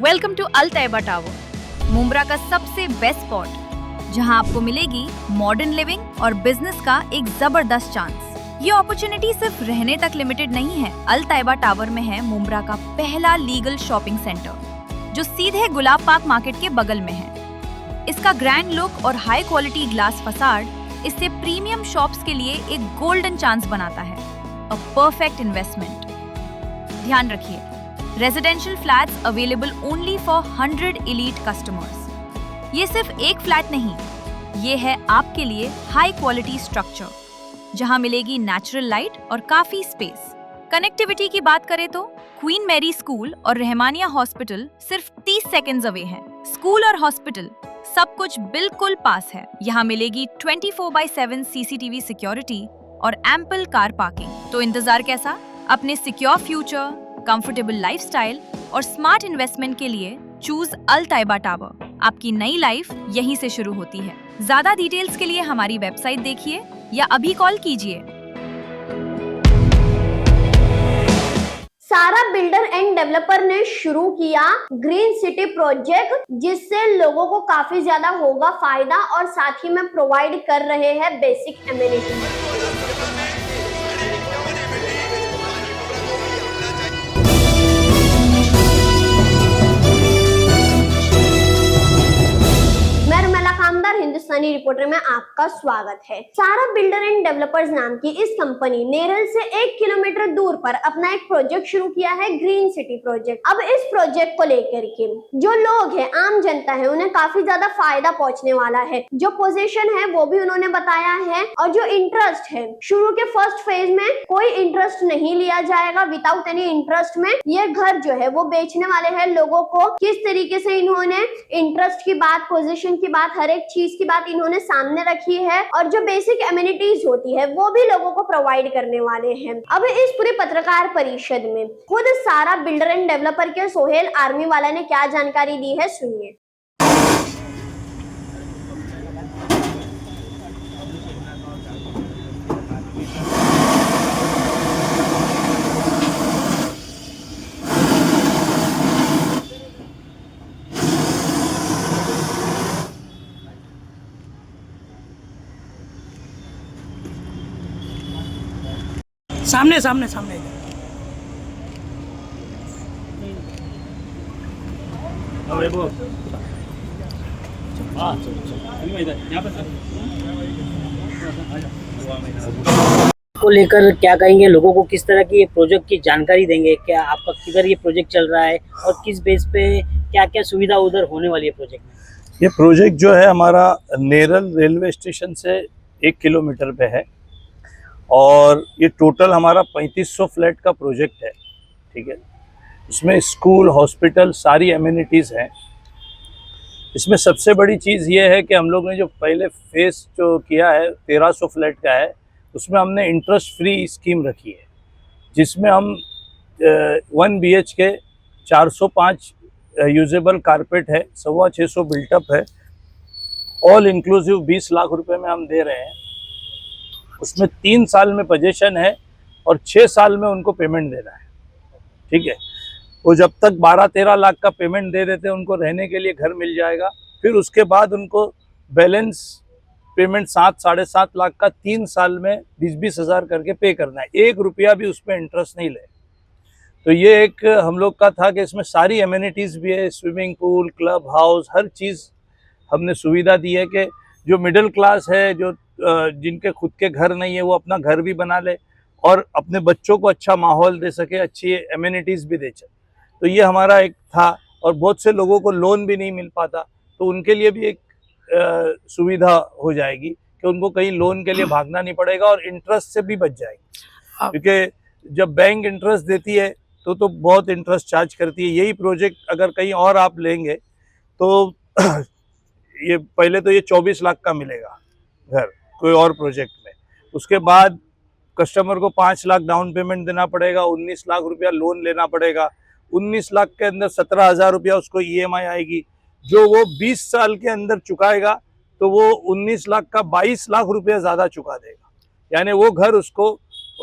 Welcome to Al Taiba tower, Mumbra का सबसे best spot, जहां आपको मिलेगी मॉडर्न लिविंग और बिजनेस का एक जबरदस्त चांस। ये अपॉर्चुनिटी सिर्फ रहने तक लिमिटेड नहीं है। अल तैयबा टावर में है मुंब्रा का पहला लीगल शॉपिंग सेंटर, जो सीधे गुलाब पार्क मार्केट के बगल में है। इसका ग्रैंड लुक और हाई क्वालिटी ग्लास फसाड इसे प्रीमियम शॉप्स के लिए एक गोल्डन चांस बनाता है। A perfect investment. ध्यान रखिए, residential flats available only for 100 elite customers. ये सिर्फ एक फ्लैट नहीं, ये है आपके लिए हाई क्वालिटी स्ट्रक्चर, जहां मिलेगी नेचुरल लाइट और काफी स्पेस। कनेक्टिविटी की बात करें तो क्वीन मैरी स्कूल और रहमानिया हॉस्पिटल सिर्फ 30 सेकेंड्स अवे है। स्कूल और हॉस्पिटल सब कुछ बिल्कुल पास है। यहाँ मिलेगी 24/7 CCTV सिक्योरिटी और एम्पल कार पार्किंग। तो इंतजार कैसा? अपने सिक्योर फ्यूचर, कंफर्टेबल लाइफस्टाइल और स्मार्ट इन्वेस्टमेंट के लिए चूज अल तैयबा टावर। आपकी नई लाइफ यहीं से शुरू होती है। ज्यादा डिटेल्स के लिए हमारी वेबसाइट देखिए या अभी कॉल कीजिए। सारा बिल्डर एंड डेवलपर ने शुरू किया ग्रीन सिटी प्रोजेक्ट, जिससे लोगों को काफी ज्यादा होगा फायदा और साथ ही में प्रोवाइड कर रहे हैं बेसिक एमिनिटी। हिंदुस्तानी रिपोर्टर में आपका स्वागत है। सारा बिल्डर एंड डेवलपर्स नाम की इस कंपनी नेरल से 1 किलोमीटर दूर पर अपना एक प्रोजेक्ट शुरू किया है, ग्रीन सिटी प्रोजेक्ट। अब इस प्रोजेक्ट को लेकर के जो लोग हैं, आम जनता है, उन्हें काफी ज्यादा फायदा पहुंचने वाला है। जो पोजीशन है वो भी उन्होंने बताया है, और जो इंटरेस्ट है, शुरू के फर्स्ट फेज में कोई इंटरेस्ट नहीं लिया जाएगा। विदाउट एनी इंटरेस्ट में ये घर जो है वो बेचने वाले हैं लोगों को। किस तरीके से इन्होंने इंटरेस्ट की बात, पोजीशन की बात, हर एक चीज की बात इन्होंने सामने रखी है, और जो बेसिक एमिनिटीज होती है वो भी लोगों को प्रोवाइड करने वाले हैं। अब इस पूरी पत्रकार परिषद में खुद सारा बिल्डर एंड डेवलपर के सोहेल आर्मी वाला ने क्या जानकारी दी है, सुनिए। सामने सामने सामने को लेकर क्या कहेंगे? लोगों को किस तरह की ये प्रोजेक्ट की जानकारी देंगे? क्या आपका किधर ये प्रोजेक्ट चल रहा है और किस बेस पे क्या क्या सुविधा उधर होने वाली है प्रोजेक्ट में? ये प्रोजेक्ट जो है हमारा नेरल रेलवे स्टेशन से 1 किलोमीटर पे है, और ये टोटल हमारा 3500 फ्लैट का प्रोजेक्ट है। ठीक है, इसमें स्कूल, हॉस्पिटल, सारी एमिनिटीज़ हैं। इसमें सबसे बड़ी चीज़ ये है कि हम लोग ने जो पहले फेस जो किया है 1300 फ्लैट का है, उसमें हमने इंटरेस्ट फ्री स्कीम रखी है, जिसमें हम 1 BHK 405 यूजेबल कारपेट है, 650 बिल्टअप है, ऑल इंक्लूसिव 20 लाख रुपए में हम दे रहे हैं। उसमें 3 साल में पोजीशन है और 6 साल में उनको पेमेंट देना है। ठीक है, वो जब तक 12-13 लाख का पेमेंट दे देते हैं, उनको रहने के लिए घर मिल जाएगा। फिर उसके बाद उनको बैलेंस पेमेंट 7-7.5 लाख का 3 साल में 20-20 हज़ार करके पे करना है। 1 रुपया भी उसमें इंटरेस्ट नहीं ले। तो ये एक हम लोग का था कि इसमें सारी एमिनिटीज़ भी है, स्विमिंग पूल, क्लब हाउस, हर चीज़ हमने सुविधा दी है कि जो मिडिल क्लास है, जो जिनके खुद के घर नहीं है, वो अपना घर भी बना ले और अपने बच्चों को अच्छा माहौल दे सके, अच्छी एमिनिटीज़ भी दे सके। तो ये हमारा एक था, और बहुत से लोगों को लोन भी नहीं मिल पाता, तो उनके लिए भी एक सुविधा हो जाएगी कि उनको कहीं लोन के लिए भागना नहीं पड़ेगा और इंटरेस्ट से भी बच जाएगी। क्योंकि जब बैंक इंटरेस्ट देती है तो बहुत इंटरेस्ट चार्ज करती है। यही प्रोजेक्ट अगर कहीं और आप लेंगे तो ये पहले तो ये 24 लाख का मिलेगा घर कोई और प्रोजेक्ट में। उसके बाद कस्टमर को 5 लाख डाउन पेमेंट देना पड़ेगा, 19 लाख रुपया लोन लेना पड़ेगा। 19 लाख के अंदर 17,000 रुपया उसको EMI आएगी, जो वो 20 साल के अंदर चुकाएगा तो वो 19 लाख का 22 लाख रुपया ज़्यादा चुका देगा। यानी वो घर उसको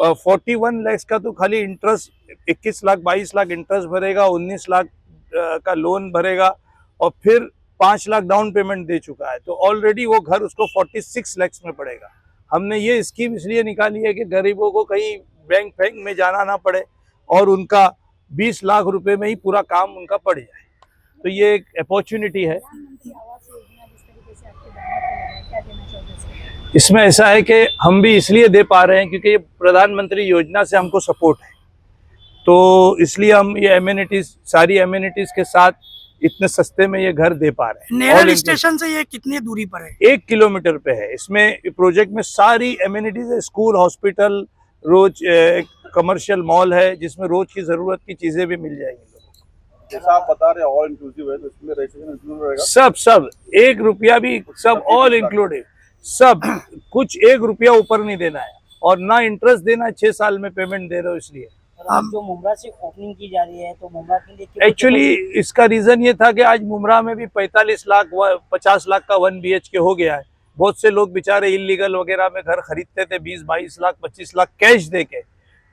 41 लाख का तो खाली इंटरेस्ट 21 लाख 22 लाख इंटरेस्ट भरेगा, 19 लाख का लोन भरेगा और फिर 5 लाख डाउन पेमेंट दे चुका है, तो ऑलरेडी वो घर उसको 46 लाख में पड़ेगा। हमने ये स्कीम इसलिए निकाली है कि गरीबों को कहीं बैंक में जाना ना पड़े और उनका 20 लाख रुपए में ही पूरा काम उनका पड़ जाए। तो ये एक अपॉर्चुनिटी है। इसमें ऐसा है कि हम भी इसलिए दे पा रहे हैं क्योंकि ये प्रधानमंत्री योजना से हमको सपोर्ट है, तो इसलिए हम ये एमिनिटीज, सारी एमिनिटीज के साथ इतने सस्ते में ये घर दे पा रहे हैं। नेरल स्टेशन से ये कितनी दूरी पर है? 1 किलोमीटर पे है। इसमें प्रोजेक्ट में सारी एमिनिटीज है, स्कूल, हॉस्पिटल, रोज कमर्शियल मॉल है जिसमें रोज की जरूरत की चीजें भी मिल जाएंगी लोगों को। जैसा आप बता रहे हैं ऑल इंक्लूसिव है, तो इसमें रजिस्ट्रेशन इंक्लूड रहेगा? सब 1 रुपया भी, सब ऑल इंक्लूडेड, सब कुछ 1 रुपया ऊपर नहीं देना है और ना इंटरेस्ट देना है। 6 साल में पेमेंट दे रहे हो इसलिए। अब जो मुमरा से ओपनिंग की जा रही है, तो मुमरा के लिए एक्चुअली इसका रीजन ये था कि आज मुमरा में भी 45 लाख 50 लाख का 1 BHK हो गया है। बहुत से लोग बेचारे इलीगल वगैरह में घर खरीदते थे 20-22 लाख 25 लाख कैश देके,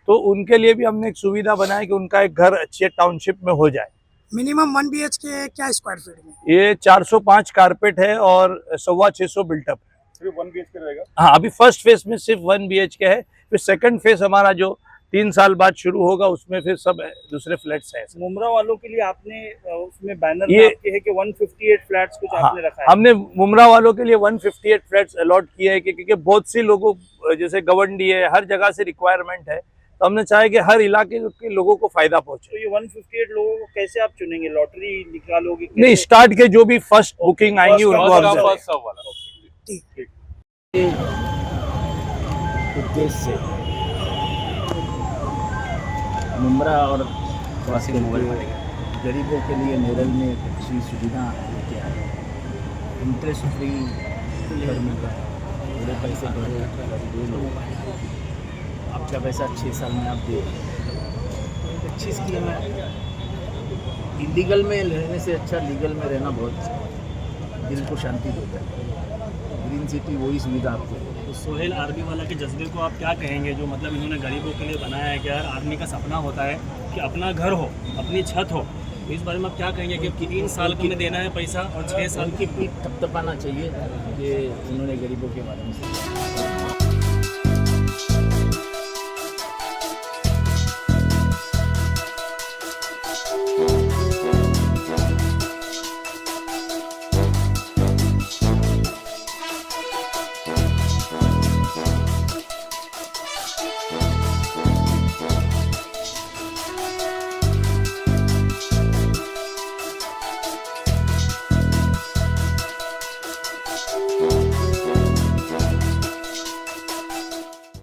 तो उनके लिए भी हमने एक सुविधा बनाई कि उनका एक घर अच्छे टाउनशिप में हो जाए। मिनिमम 1 BHK क्या स्क्वायर फीट में? ये 405 कारपेट है और 650 बिल्टअप है। सिर्फ 1 BHK रहेगा? हाँ, अभी फर्स्ट फेज में सिर्फ 1 BHK है, फिर सेकंड फेज हमारा जो 3 साल बाद शुरू होगा उसमें फिर सब दूसरे फ्लैट्स हैं। मुमरा वालों के लिए आपने उसमें बैनर ये- में आपके है कि 158 फ्लैट्स कुछ हाँ, आपने रखा है। हमने मुमरा वालों के लिए 158 फ्लैट्स अलॉट किए हैं क्योंकि बहुत सी लोगों, जैसे गवंडी है, हर जगह से रिक्वायरमेंट है, तो हमने चाहे कि हर इलाके के लोगों को फायदा पहुंचे। तो ये 158 लोगों को कैसे आप चुनेंगे? लॉटरी निकालोगे? नहीं, स्टार्ट के जो भी फर्स्ट बुकिंग आएंगी उनको हम देंगे। उद्देश्य से मुमरा और गरीबों के लिए नेरल में एक अच्छी सुविधा लेके आए। इंटरेस्ट फ्री घर मिल रहा है, थोड़े पैसे भरे दे लो, आपका पैसा 6 साल में आप दे। एक अच्छी स्कीम है। इलीगल में रहने से अच्छा लीगल में रहना बहुत दिल को शांति देता है। ग्रीन सिटी वही सुविधा आपको है। तो सोहेल आर्मी वाला के जज्बे को आप क्या कहेंगे, जो मतलब इन्होंने गरीबों के लिए बनाया है? कि हर आदमी का सपना होता है कि अपना घर हो, अपनी छत हो, तो इस बारे में आप क्या कहेंगे कि 3 साल में देना है पैसा और 6 साल की पीठ थपथपाना चाहिए कि उन्होंने गरीबों के बारे में सोचा।